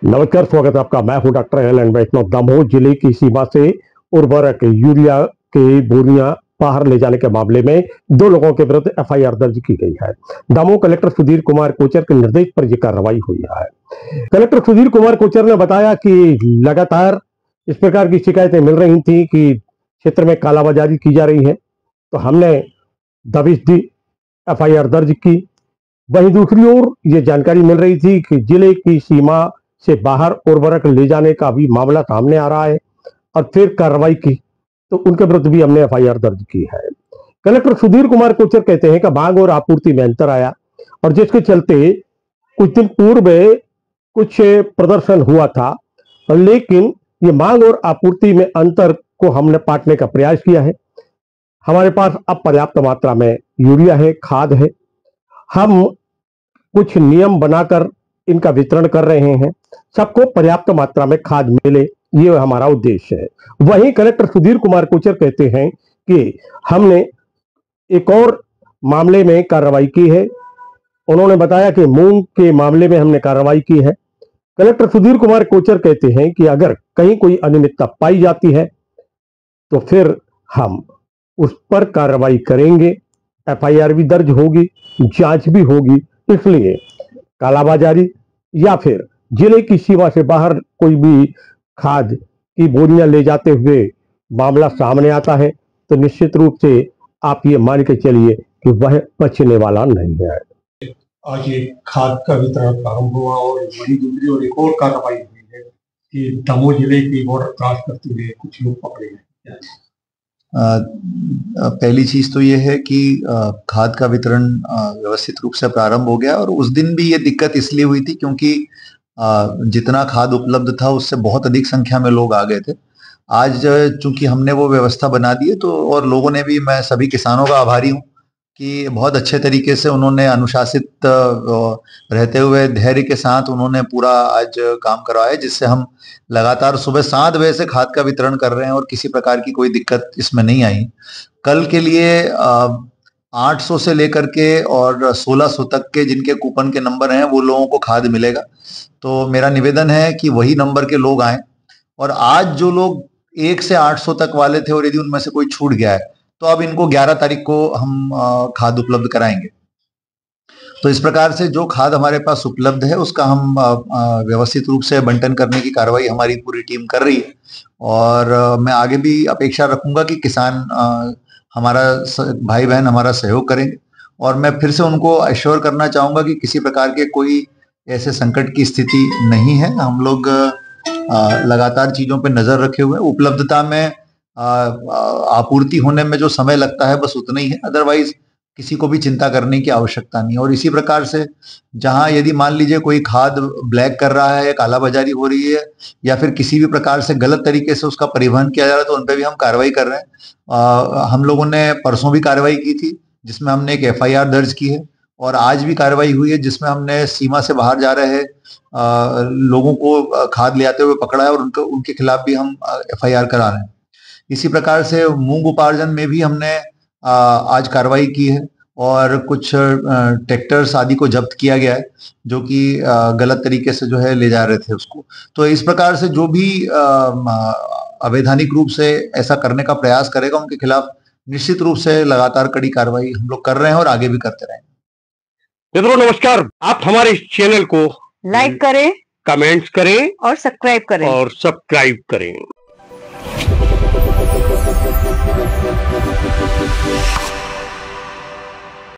नमस्कार, स्वागत है आपका। मैं हूं डॉक्टर एल वैष्णव। दमोह जिले की सीमा से उर्वरक यूरिया के बोरियां बाहर ले जाने के मामले में 2 लोगों के विरुद्ध एफआईआर दर्ज की गई है। दमोह कलेक्टर सुधीर कुमार कोचर के निर्देश पर यह कार्रवाई हुई है। कलेक्टर सुधीर कुमार कोचर ने बताया कि लगातार इस प्रकार की शिकायतें मिल रही थी कि क्षेत्र में कालाबाजारी की जा रही है, तो हमने दबिश दी, एफआईआर दर्ज की। वहीं दूसरी ओर यह जानकारी मिल रही थी कि जिले की सीमा से बाहर उर्वरक ले जाने का भी मामला सामने आ रहा है और फिर कार्रवाई की, तो उनके विरुद्ध भी हमने एफआईआर दर्ज की है। कलेक्टर सुधीर कुमार कोचर कहते हैं कि मांग और आपूर्ति में अंतर आया और जिसके चलते कुछ दिन पूर्व कुछ प्रदर्शन हुआ था, लेकिन ये मांग और आपूर्ति में अंतर को हमने पाटने का प्रयास किया है। हमारे पास अब पर्याप्त मात्रा में यूरिया है, खाद है। हम कुछ नियम बनाकर इनका वितरण कर रहे हैं, सबको पर्याप्त मात्रा में खाद मिले, ये हमारा उद्देश्य है। वहीं कलेक्टर सुधीर कुमार कोचर कहते हैं कि हमने एक और मामले में कार्रवाई की है। उन्होंने बताया कि मूंग के मामले में हमने कार्रवाई की है। कलेक्टर सुधीर कुमार कोचर कहते हैं कि अगर कहीं कोई अनियमितता पाई जाती है तो फिर हम उस पर कार्रवाई करेंगे, एफआईआर भी दर्ज होगी, जांच भी होगी। इसलिए कालाबाजारी या फिर जिले की सीमा से बाहर कोई भी खाद की बोरियां ले जाते हुए मामला सामने आता है तो निश्चित रूप से आप ये मान के चलिए कि वह बचने वाला नहीं है। आज ये खाद का वितरण प्रारंभ हुआ और वही दूसरी और एक और कार्रवाई हुई है कि दमोह जिले की बॉर्डर क्रॉस करते हुए कुछ लोग पकड़े गए। पहली चीज तो ये है कि खाद का वितरण व्यवस्थित रूप से प्रारंभ हो गया और उस दिन भी ये दिक्कत इसलिए हुई थी क्योंकि जितना खाद उपलब्ध था उससे बहुत अधिक संख्या में लोग आ गए थे। आज चूंकि हमने वो व्यवस्था बना दी है तो और लोगों ने भी, मैं सभी किसानों का आभारी हूँ कि बहुत अच्छे तरीके से उन्होंने अनुशासित रहते हुए धैर्य के साथ उन्होंने पूरा आज काम करवाया, जिससे हम लगातार सुबह 7 बजे से खाद का वितरण कर रहे हैं और किसी प्रकार की कोई दिक्कत इसमें नहीं आई। कल के लिए 800 से लेकर के और 1600 तक के जिनके कूपन के नंबर हैं वो लोगों को खाद मिलेगा। तो मेरा निवेदन है कि वही नंबर के लोग आए और आज जो लोग 1 से 800 तक वाले थे और यदि उनमें से कोई छूट गया है तो अब इनको 11 तारीख को हम खाद उपलब्ध कराएंगे। तो इस प्रकार से जो खाद हमारे पास उपलब्ध है उसका हम व्यवस्थित रूप से बंटन करने की कार्रवाई हमारी पूरी टीम कर रही है और मैं आगे भी अपेक्षा रखूंगा कि किसान हमारा भाई बहन हमारा सहयोग करेंगे और मैं फिर से उनको एश्योर करना चाहूंगा कि किसी प्रकार के कोई ऐसे संकट की स्थिति नहीं है। हम लोग लगातार चीजों पे नजर रखे हुए हैं। उपलब्धता में आपूर्ति होने में जो समय लगता है बस उतना ही है, अदरवाइज किसी को भी चिंता करने की आवश्यकता नहीं है। और इसी प्रकार से जहां यदि मान लीजिए कोई खाद ब्लैक कर रहा है, कालाबाजारी हो रही है या फिर किसी भी प्रकार से गलत तरीके से उसका परिवहन किया जा रहा है तो उन पर भी हम कार्रवाई कर रहे हैं। हम लोगों ने परसों भी कार्रवाई की थी जिसमें हमने एक एफआईआर दर्ज की है और आज भी कार्रवाई हुई है जिसमें हमने सीमा से बाहर जा रहे लोगों को खाद ले आते हुए पकड़ा है और उनके खिलाफ भी हम एफआईआर करा रहे हैं। इसी प्रकार से मूंग उपार्जन में भी हमने आज कार्रवाई की है और कुछ ट्रैक्टर्स आदि को जब्त किया गया है जो कि गलत तरीके से जो है ले जा रहे थे उसको। तो इस प्रकार से जो भी अवैधानिक रूप से ऐसा करने का प्रयास करेगा उनके खिलाफ निश्चित रूप से लगातार कड़ी कार्रवाई हम लोग कर रहे हैं और आगे भी करते रहेंगे। मित्रों नमस्कार, आप हमारे इस चैनल को लाइक करें, कमेंट्स करें और सब्सक्राइब करें।